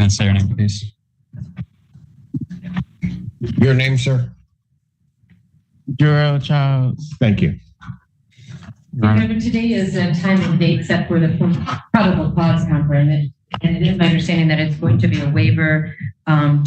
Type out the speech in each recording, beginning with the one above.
and say your name, please. Your name, sir? Jarrell Childs. Thank you. Today is a time and date set for the probable cause conference, and it is my understanding that it's going to be a waiver. I've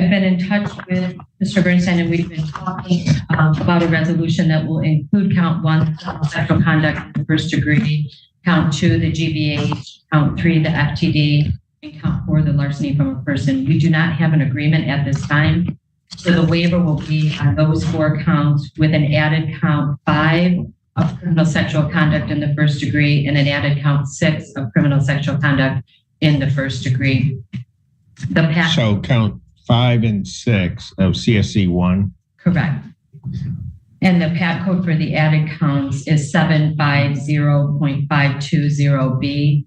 been in touch with Mr. Bernstein, and we've been talking about a resolution that will include count 1, sexual conduct in the first degree, count 2, the GBH, count 3, the FTD, and count 4, the larceny from a person. We do not have an agreement at this time. So the waiver will be on those 4 counts with an added count 5 of criminal sexual conduct in the first degree and an added count 6 of criminal sexual conduct in the first degree. So count 5 and 6 of CSC 1? Correct. And the PAT code for the added counts is 750.520B.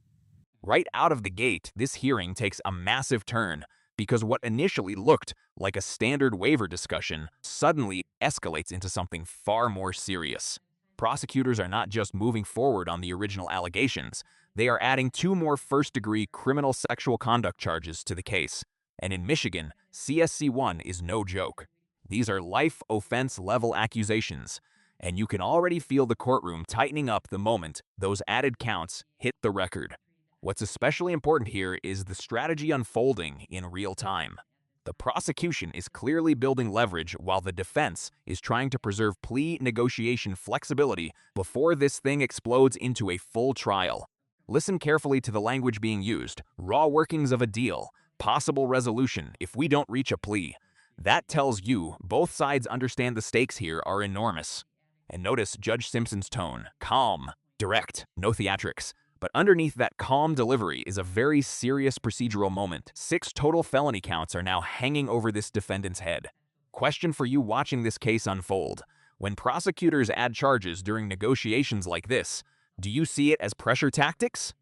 Right out of the gate, this hearing takes a massive turn because what initially looked like a standard waiver discussion suddenly escalates into something far more serious. Prosecutors are not just moving forward on the original allegations, they are adding 2 more first-degree criminal sexual conduct charges to the case. And in Michigan, CSC 1 is no joke. These are life offense-level accusations, and you can already feel the courtroom tightening up the moment those added counts hit the record. What's especially important here is the strategy unfolding in real time. The prosecution is clearly building leverage while the defense is trying to preserve plea negotiation flexibility before this thing explodes into a full trial. Listen carefully to the language being used: raw workings of a deal, possible resolution if we don't reach a plea. That tells you both sides understand the stakes here are enormous. And notice Judge Simpson's tone: calm, direct, no theatrics. But underneath that calm delivery is a very serious procedural moment. 6 total felony counts are now hanging over this defendant's head. Question for you watching this case unfold: when prosecutors add charges during negotiations like this, do you see it as pressure tactics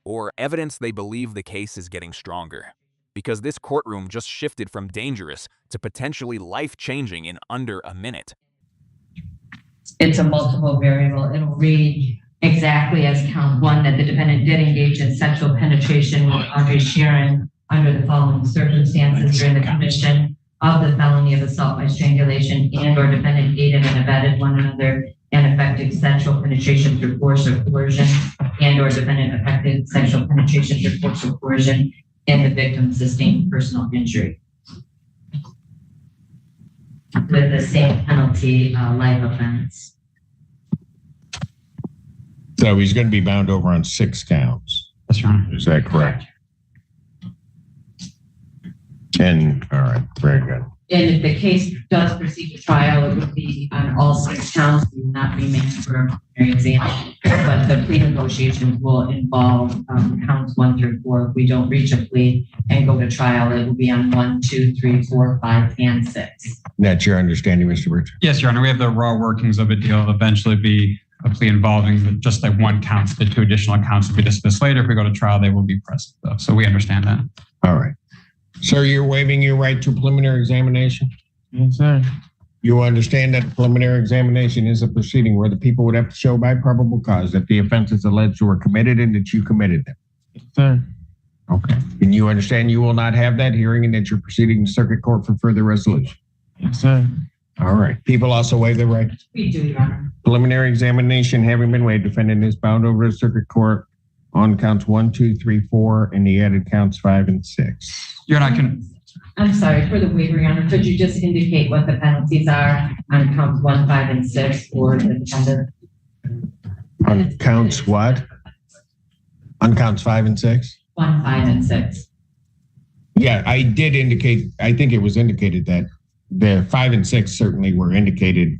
or evidence they believe the case is getting stronger? Because this courtroom just shifted from dangerous to potentially life-changing in under a minute. It's a multiple variable. It'll read exactly as count 1, that the defendant did engage in sexual penetration with Audrey Sharon under the following circumstances during the commission of the felony of assault by strangulation, and or defendant aided and abetted one another and effected sexual penetration through force or coercion, and or defendant effected sexual penetration through force or coercion, and the victim sustained personal injury. With the same penalty, life offense. So he's going to be bound over on 6 counts. Yes, Your Honor. Is that correct? And, all right, very good. And if the case does proceed to trial, it would be on all 6 counts. We will not remand for a preliminary exam. But the plea negotiations will involve counts 1 through 4. If we don't reach a plea and go to trial, it will be on 1, 2, 3, 4, 5, and 6. That's your understanding, Mr. Birch? Yes, Your Honor. We have the raw workings of a deal. It'll eventually be a plea involving just like 1 count. The 2 additional counts will be dismissed later. If we go to trial, they will be present, though. So we understand that. All right. Sir, you're waiving your right to preliminary examination? Yes, sir. You understand that preliminary examination is a proceeding where the people would have to show by probable cause that the offenses alleged were committed and that you committed them? Yes, sir. Okay. And you understand you will not have that hearing and that you're proceeding to circuit court for further resolution? Yes, sir. All right. People also waive their right. We do, Your Honor. Preliminary examination having been waived, defendant is bound over to circuit court on counts 1, 2, 3, 4, and the added counts 5 and 6. You're not going to. I'm sorry for the waiver, Your Honor. Could you just indicate what the penalties are on counts 1, 5, and 6 for the defendant? On counts what? On counts 5 and 6? 1, 5, and 6. Yeah, I did indicate, I think it was indicated that the 5 and 6 certainly were indicated.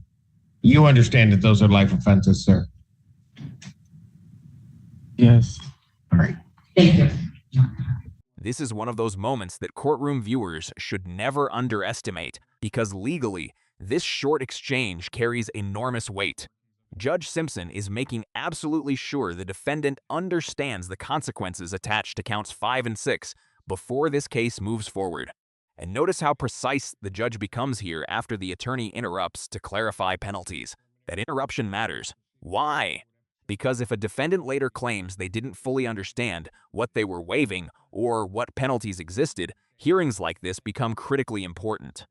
You understand that those are life offenses, sir? Yes. All right. Thank you. This is one of those moments that courtroom viewers should never underestimate because legally, this short exchange carries enormous weight. Judge Simpson is making absolutely sure the defendant understands the consequences attached to counts 5 and 6 before this case moves forward. And notice how precise the judge becomes here after the attorney interrupts to clarify penalties. That interruption matters. Why? Because if a defendant later claims they didn't fully understand what they were waiving or what penalties existed, hearings like this become critically important.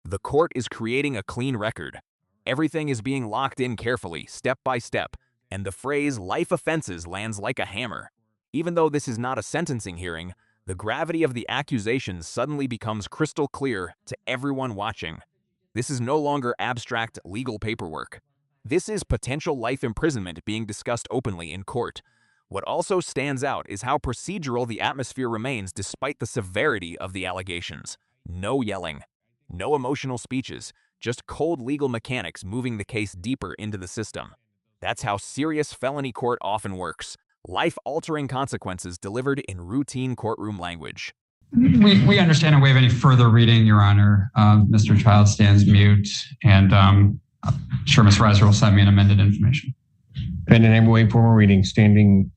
The court is creating a clean record. Everything is being locked in carefully, step by step, and the phrase life offenses lands like a hammer. Even though this is not a sentencing hearing, the gravity of the accusations suddenly becomes crystal clear to everyone watching. This is no longer abstract legal paperwork. This is potential life imprisonment being discussed openly in court. What also stands out is how procedural the atmosphere remains despite the severity of the allegations. No yelling, no emotional speeches, just cold legal mechanics moving the case deeper into the system. That's how serious felony court often works. Life-altering consequences delivered in routine courtroom language. We understand and waive any further reading, Your Honor. Mr. Child stands mute, and I'm sure Ms. Reiser will send me an amended information. Defendant and waive formal reading, standing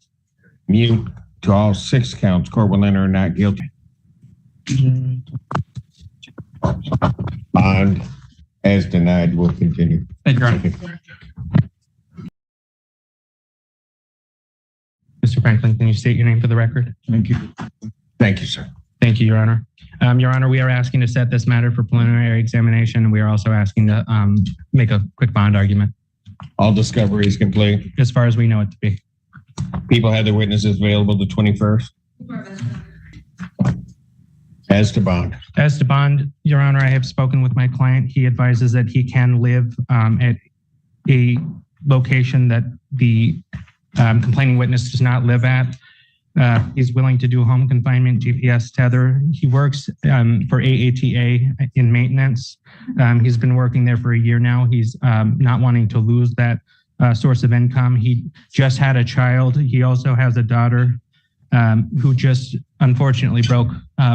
mute to all 6 counts. Court will enter not guilty. Bond, as denied, will continue. Thank you, Your Honor. Mr. Franklin, can you state your name for the record? Thank you. Thank you, sir. Thank you, Your Honor. Your Honor, we are asking to set this matter for preliminary examination, and we are also asking to make a quick bond argument. All discovery is complete. As far as we know it to be. People have their witnesses available the 21st. As to bond. As to bond, Your Honor, I have spoken with my client. He advises that he can live at a location that the complaining witness does not live at. He's willing to do home confinement, GPS tether. He works for AATA in maintenance. He's been working there for a year now. He's not wanting to lose that source of income. He just had a child. He also has a daughter who just unfortunately broke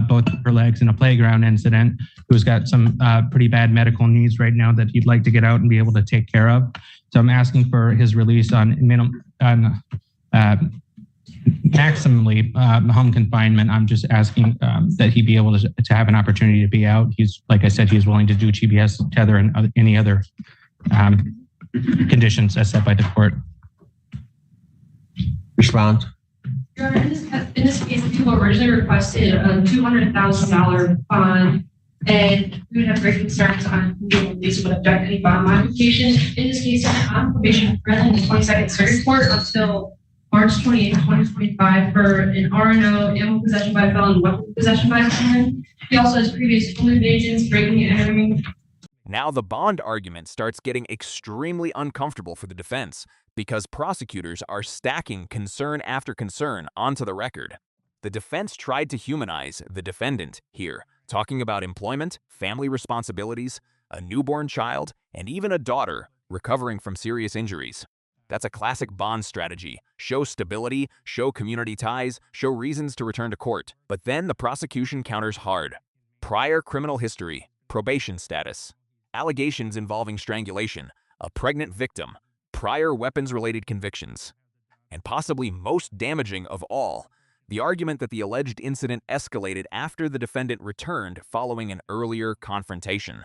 both her legs in a playground incident, who's got some pretty bad medical needs right now that he'd like to get out and be able to take care of. So I'm asking for his release on maximally home confinement. I'm just asking that he be able to have an opportunity to be out. He's, like I said, he's willing to do GPS tether and any other conditions as set by the court. Response. Your Honor, in this case, the people originally requested a $200,000 bond, and we would have great concerns on who would object to any bond modification. In this case, I'm on probation present in the 22nd Circuit Court until March 28, 2025 for an RNO, ammo possession by a felon, weapon possession by a felon. He also has previous home invasions, breaking and entering. Now the bond argument starts getting extremely uncomfortable for the defense because prosecutors are stacking concern after concern onto the record. The defense tried to humanize the defendant here, talking about employment, family responsibilities, a newborn child, and even a daughter recovering from serious injuries. That's a classic bond strategy. Show stability, show community ties, show reasons to return to court. But then the prosecution counters hard. Prior criminal history, probation status, allegations involving strangulation, a pregnant victim, prior weapons-related convictions, and possibly most damaging of all, the argument that the alleged incident escalated after the defendant returned following an earlier confrontation.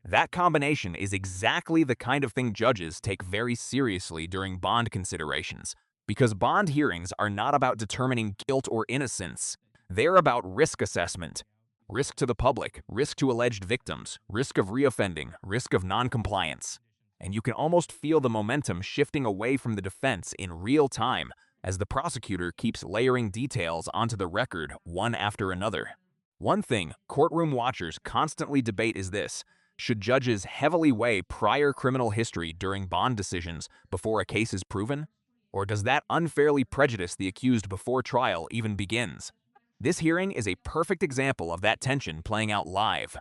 That combination is exactly the kind of thing judges take very seriously during bond considerations, because bond hearings are not about determining guilt or innocence. They're about risk assessment. Risk to the public, risk to alleged victims, risk of reoffending, risk of non-compliance. And you can almost feel the momentum shifting away from the defense in real time as the prosecutor keeps layering details onto the record one after another. One thing courtroom watchers constantly debate is this: should judges heavily weigh prior criminal history during bond decisions before a case is proven? Or does that unfairly prejudice the accused before trial even begins? This hearing is a perfect example of that tension playing out live.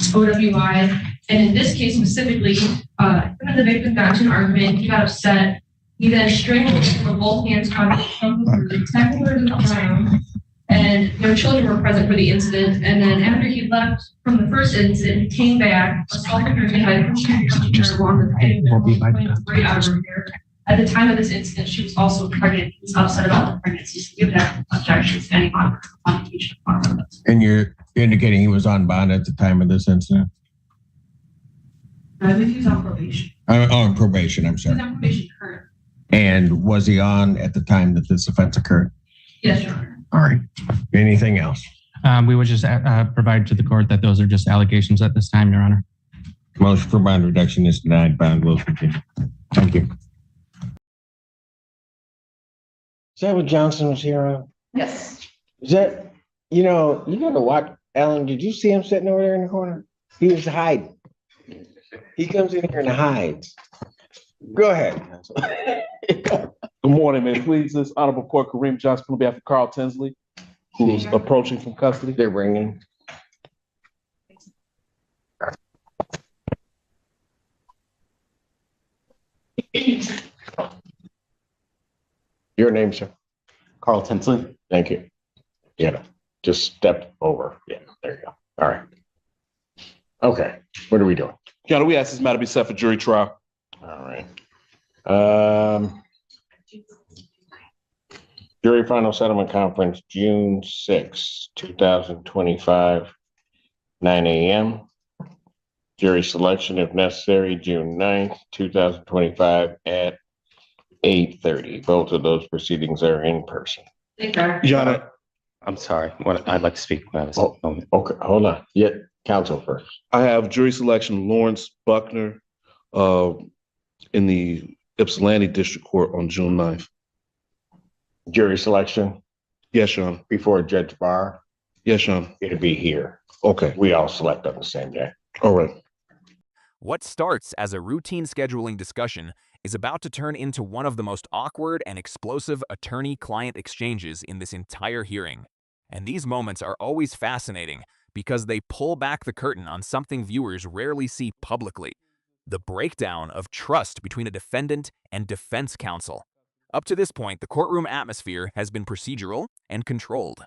OWI, and in this case specifically, when the victim got into an argument, he got upset. He then strangled him with both hands, tackled her to the ground, and their children were present for the incident. And then after he left from the first incident, he came back, assaulted her behind right out of her hair. At the time of this incident, she was also pregnant. He was upset about the pregnancy, so he would have objections to any modification. And you're indicating he was on bond at the time of this incident? I believe he was on probation. On probation, I'm He sorry. was on probation currently. And was he on at the time that this offense occurred? Yes, Your Honor. All right. Anything else? We would just provide to the court that those are just allegations at this time, Your Honor. Motion for bond reduction is denied. Bond will continue. Thank you. Is that what Johnson was here on? Yes. Is that, you gotta watch, Alan, did you see him sitting over there in the corner? He was hiding. He comes in here and hides. Go ahead. Good morning, man. Please, this Honorable Court, Kareem Johnson, on behalf of Carl Tinsley, who's approaching from custody. They're ringing. Your name, sir? Carl Tinsley. Thank you. Yeah, just step over. Yeah, there you go. All right. Okay, what are we doing? Your Honor, we ask this matter be set for jury trial. All right. Jury final settlement conference, June 6, 2025, 9 a.m. Jury selection, if necessary, June 9th, 2025 at 8:30. Both of those proceedings are in person. Your Honor, I'm sorry. I'd like to speak. Okay, hold on. Yeah, counsel first. I have jury selection Lawrence Buckner in the Ypsilanti District Court on June 9th. Jury selection Yes, Your Honor. before Judge Barr. Yes, Your Honor. It'll be here. Okay. We all select on the same day. All right. What starts as a routine scheduling discussion is about to turn into one of the most awkward and explosive attorney-client exchanges in this entire hearing. And these moments are always fascinating because they pull back the curtain on something viewers rarely see publicly: the breakdown of trust between a defendant and defense counsel. Up to this point, the courtroom atmosphere has been procedural and controlled.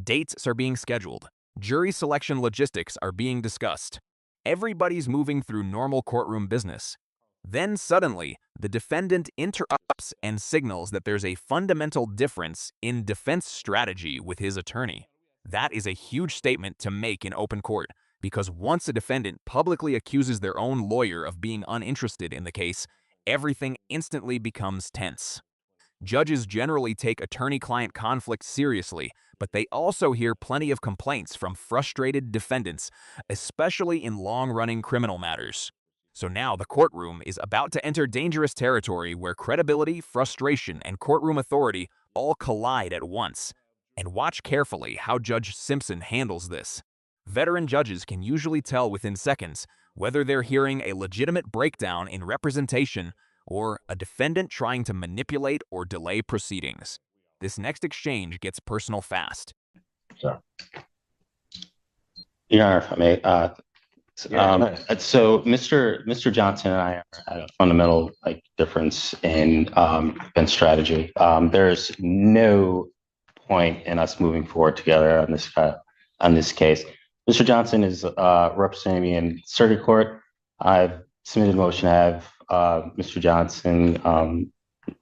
Dates are being scheduled. Jury selection logistics are being discussed. Everybody's moving through normal courtroom business. Then suddenly, the defendant interrupts and signals that there's a fundamental difference in defense strategy with his attorney. That is a huge statement to make in open court, because once a defendant publicly accuses their own lawyer of being uninterested in the case, everything instantly becomes tense. Judges generally take attorney-client conflict seriously, but they also hear plenty of complaints from frustrated defendants, especially in long-running criminal matters. So now the courtroom is about to enter dangerous territory where credibility, frustration, and courtroom authority all collide at once. And watch carefully how Judge Simpson handles this. Veteran judges can usually tell within seconds whether they're hearing a legitimate breakdown in representation or a defendant trying to manipulate or delay proceedings. This next exchange gets personal fast. Your Honor, if I may. So Mr. Johnson and I had a fundamental difference in defense strategy. There's no point in us moving forward together on this case. Mr. Johnson is representing me in circuit court. I've submitted a motion to have Mr. Johnson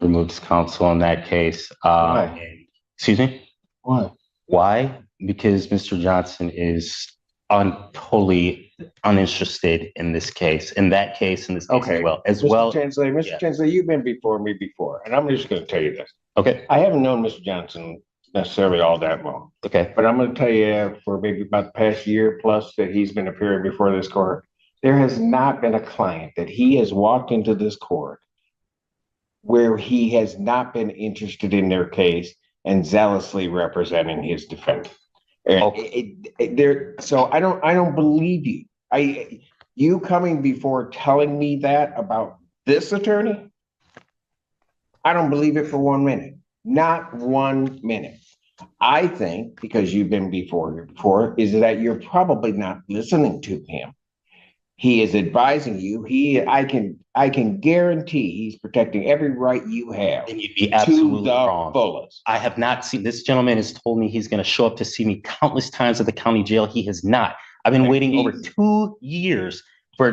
removed his counsel in that case. Why? Excuse me? Why? Why? Because Mr. Johnson is totally uninterested in this case, in that case, in this case as well. Mr. Chancellor, you've been before me before, and I'm just going to tell you this. Okay. I haven't known Mr. Johnson necessarily all that long. Okay. But I'm going to tell you for maybe about the past year plus that he's been appearing before this court, there has not been a client that he has walked into this court where he has not been interested in their case and zealously representing his defendant. So I don't believe you. You coming before telling me that about this attorney, I don't believe it for 1 minute. Not 1 minute. I think, because you've been before, is that you're probably not listening to him. He is advising you. I can guarantee he's protecting every right you have. And you'd be absolutely to the wrong. fullest. I have not seen, this gentleman has told me he's going to show up to see me countless times at the county jail. He has not. I've been waiting over 2 years for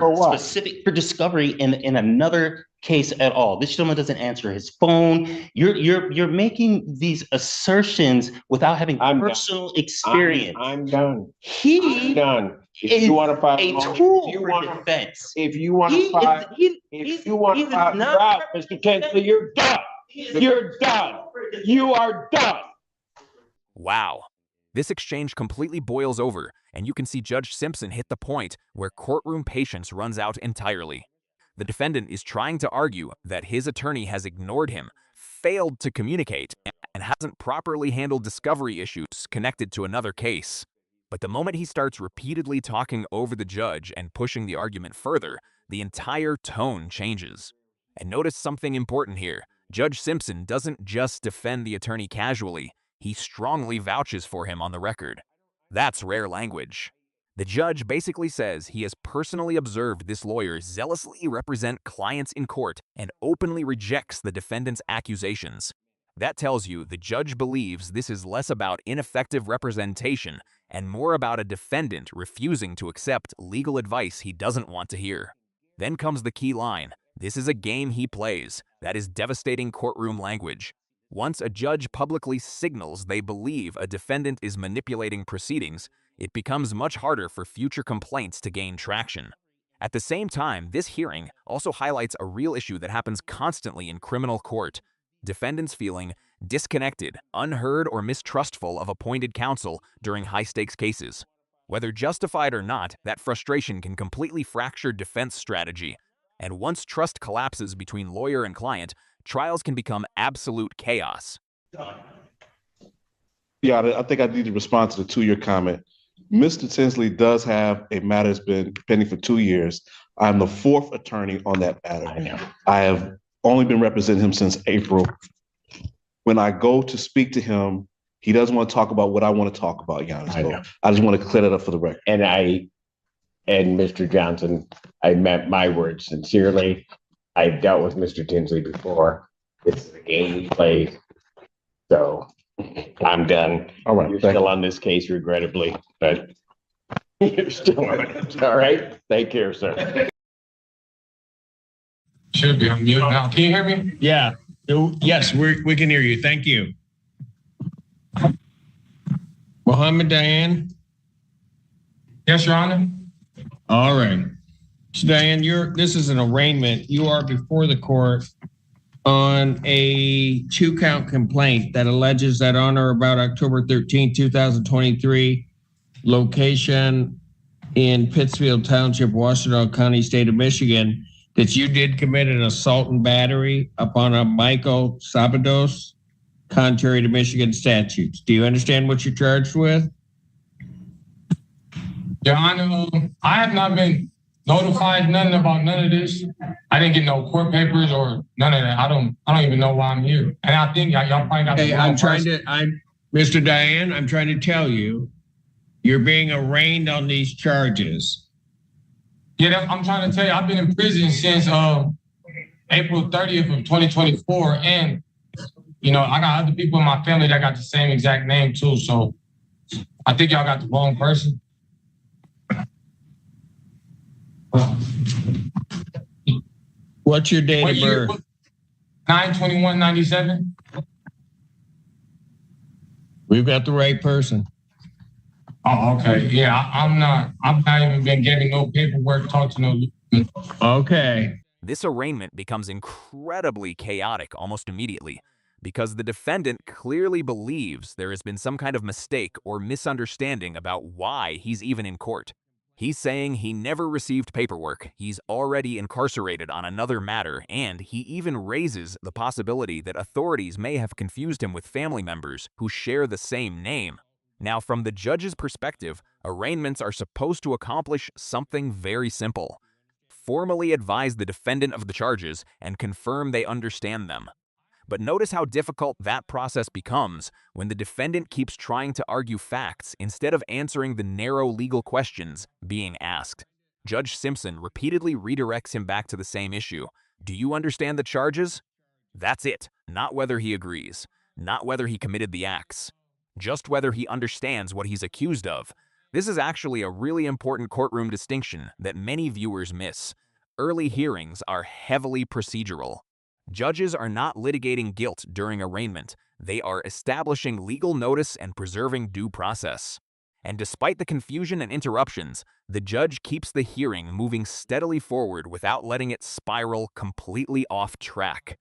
discovery in another case at all. This gentleman doesn't answer his phone. You're making these assertions without having personal experience. I'm done. I'm done. If you want to file a motion, tool if you for want to, defense. if you want He to file, is, he, if you want he to is file not trial, Mr. Tinsley, you're done. You're done. You are done. Wow. This exchange completely boils over, and you can see Judge Simpson hit the point where courtroom patience runs out entirely. The defendant is trying to argue that his attorney has ignored him, failed to communicate, and hasn't properly handled discovery issues connected to another case. But the moment he starts repeatedly talking over the judge and pushing the argument further, the entire tone changes. And notice something important here. Judge Simpson doesn't just defend the attorney casually, he strongly vouches for him on the record. That's rare language. The judge basically says he has personally observed this lawyer zealously represent clients in court and openly rejects the defendant's accusations. That tells you the judge believes this is less about ineffective representation and more about a defendant refusing to accept legal advice he doesn't want to hear. Then comes the key line. This is a game he plays. That is devastating courtroom language. Once a judge publicly signals they believe a defendant is manipulating proceedings, it becomes much harder for future complaints to gain traction. At the same time, this hearing also highlights a real issue that happens constantly in criminal court. Defendants feeling disconnected, unheard, or mistrustful of appointed counsel during high-stakes cases. Whether justified or not, that frustration can completely fracture defense strategy. And once trust collapses between lawyer and client, trials can become absolute chaos. Yeah, I think I need to respond to the 2-year comment. Mr. Tinsley does have a matter that's been pending for 2 years. I'm the 4th attorney on that matter. I know. I have only been representing him since April. When I go to speak to him, he doesn't want to talk about what I want to talk about, Giannis. I know. So I just want to clear that up for the record. And Mr. Johnson, I meant my words sincerely. I've dealt with Mr. Tinsley before. It's the game he plays. So I'm done. All right. You're thank still you. on this case, regrettably, but you're still on it. All right. Take care, sir. Should be on mute now. Can you hear me? Yeah. Yes, we can hear you. Thank you. Mohammed Diane. Yes, Your Honor. All right. So Diane, this is an arraignment. You are before the court on a 2-count complaint that alleges that on or about October 13, 2023, location in Pittsfield Township, Washtenaw County, state of Michigan, that you did commit an assault and battery upon a Michael Sabados, contrary to Michigan statutes. Do you understand what you're charged with? Your Honor, I have not been notified nothing about none of this. I didn't get no court papers or none of that. I don't even know why I'm here. And I think y'all probably got the wrong person. Mr. Diane, I'm trying to tell you, you're being arraigned on these charges. Yeah, I'm trying to tell you, I've been in prison since April 30th of 2024. And, I got other people in my family that got the same exact name too. So I think y'all got the wrong person. What's your date of birth? 9/21/97. We've got the right person. Oh, okay. Yeah, I've not even been getting no paperwork, talk to no. Okay. This arraignment becomes incredibly chaotic almost immediately because the defendant clearly believes there has been some kind of mistake or misunderstanding about why he's even in court. He's saying he never received paperwork, he's already incarcerated on another matter, and he even raises the possibility that authorities may have confused him with family members who share the same name. Now, from the judge's perspective, arraignments are supposed to accomplish something very simple: formally advise the defendant of the charges and confirm they understand them. But notice how difficult that process becomes when the defendant keeps trying to argue facts instead of answering the narrow legal questions being asked. Judge Simpson repeatedly redirects him back to the same issue. Do you understand the charges? That's it. Not whether he agrees, not whether he committed the acts, just whether he understands what he's accused of. This is actually a really important courtroom distinction that many viewers miss. Early hearings are heavily procedural. Judges are not litigating guilt during arraignment. They are establishing legal notice and preserving due process. And despite the confusion and interruptions, the judge keeps the hearing moving steadily forward without letting it spiral completely off track,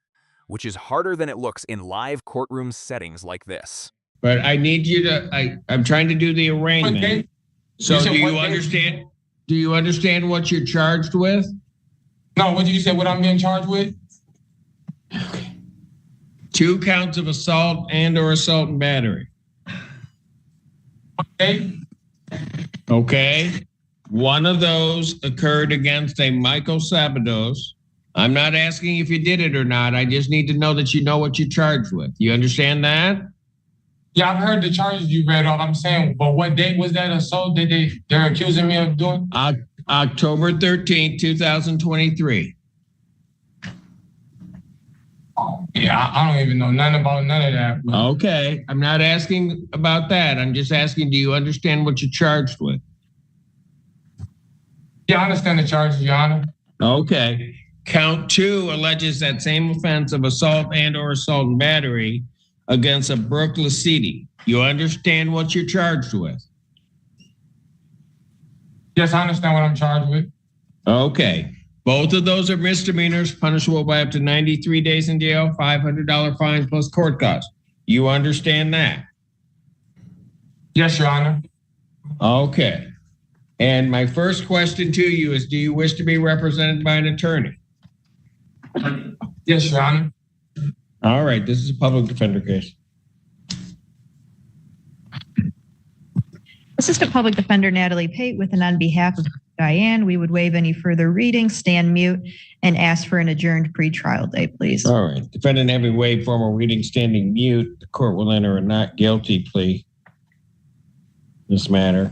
which is harder than it looks in live courtroom settings like this. But I need you to, I'm trying to do the arraignment. So do you understand? Do you understand what you're charged with? No, what did you say? What I'm being charged with? 2 counts of assault and/or assault and battery. Okay. Okay. One of those occurred against a Michael Sabados. I'm not asking if you did it or not. I just need to know that you know what you're charged with. You understand that? Yeah, I've heard the charges you read off. I'm saying, but what date was that assault that they're accusing me of doing? October 13th, 2023. Yeah, I don't even know nothing about none of that. But Okay. I'm not asking about that. I'm just asking, do you understand what you're charged with? yeah, I understand the charges, Your Honor. Okay. Count 2 alleges that same offense of assault and/or assault and battery against a Brooke Lasiti. You understand what you're charged with? Yes, I understand what I'm charged with. Okay. Both of those are misdemeanors punishable by up to 93 days in jail, $500 fines plus court costs. You understand that? Yes, Your Honor. Okay. And my first question to you is, do you wish to be represented by an attorney? Yes, Your Honor. All right. This is a public defender case. Assistant Public Defender Natalie Pate with and on behalf of Diane, we would waive any further reading, stand mute, and ask for an adjourned pretrial date, please. All right. Defendant having waived formal reading, standing mute, the court will enter a not guilty plea in this matter.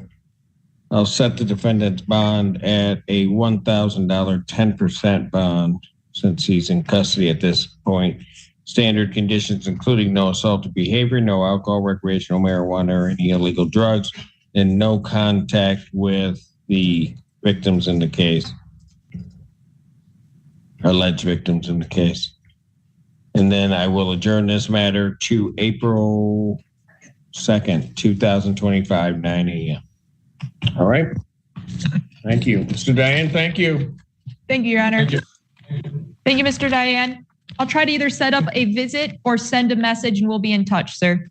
I'll set the defendant's bond at a $1,000 10% bond since he's in custody at this point. Standard conditions including no assaultive behavior, no alcohol, recreational marijuana, or any illegal drugs, and no contact with the victims in the case, alleged victims in the case. And then I will adjourn this matter to April 2nd, 2025, 9 a.m. All right. Thank you. Mr. Diane, thank you. Thank you, Your Honor. Thank you. Thank you, Mr. Diane. I'll try to either set up a visit or send a message and we'll be in touch, sir.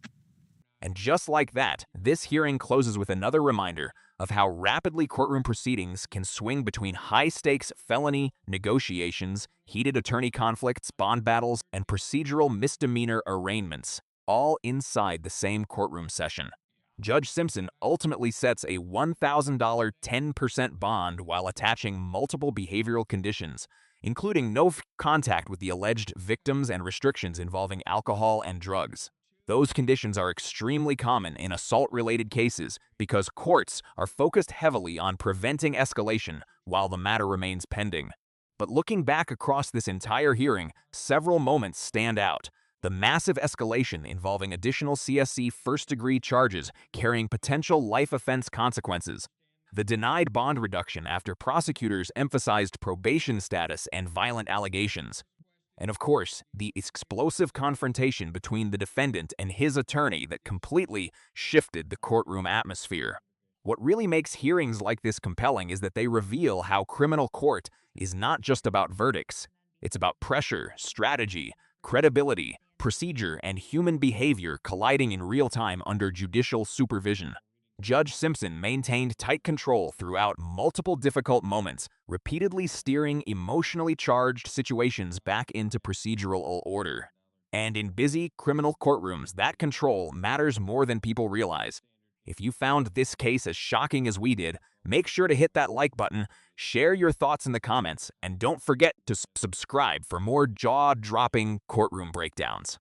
And just like that, this hearing closes with another reminder of how rapidly courtroom proceedings can swing between high-stakes felony negotiations, heated attorney conflicts, bond battles, and procedural misdemeanor arraignments, all inside the same courtroom session. Judge Simpson ultimately sets a $1,000 10% bond while attaching multiple behavioral conditions, including no contact with the alleged victims and restrictions involving alcohol and drugs. Those conditions are extremely common in assault-related cases because courts are focused heavily on preventing escalation while the matter remains pending. But looking back across this entire hearing, several moments stand out. The massive escalation involving additional CSC first-degree charges carrying potential life offense consequences. The denied bond reduction after prosecutors emphasized probation status and violent allegations. And of course, the explosive confrontation between the defendant and his attorney that completely shifted the courtroom atmosphere. What really makes hearings like this compelling is that they reveal how criminal court is not just about verdicts. It's about pressure, strategy, credibility, procedure, and human behavior colliding in real time under judicial supervision. Judge Simpson maintained tight control throughout multiple difficult moments, repeatedly steering emotionally charged situations back into procedural order. And in busy criminal courtrooms, that control matters more than people realize. If you found this case as shocking as we did, make sure to hit that like button, share your thoughts in the comments, and don't forget to subscribe for more jaw-dropping courtroom breakdowns.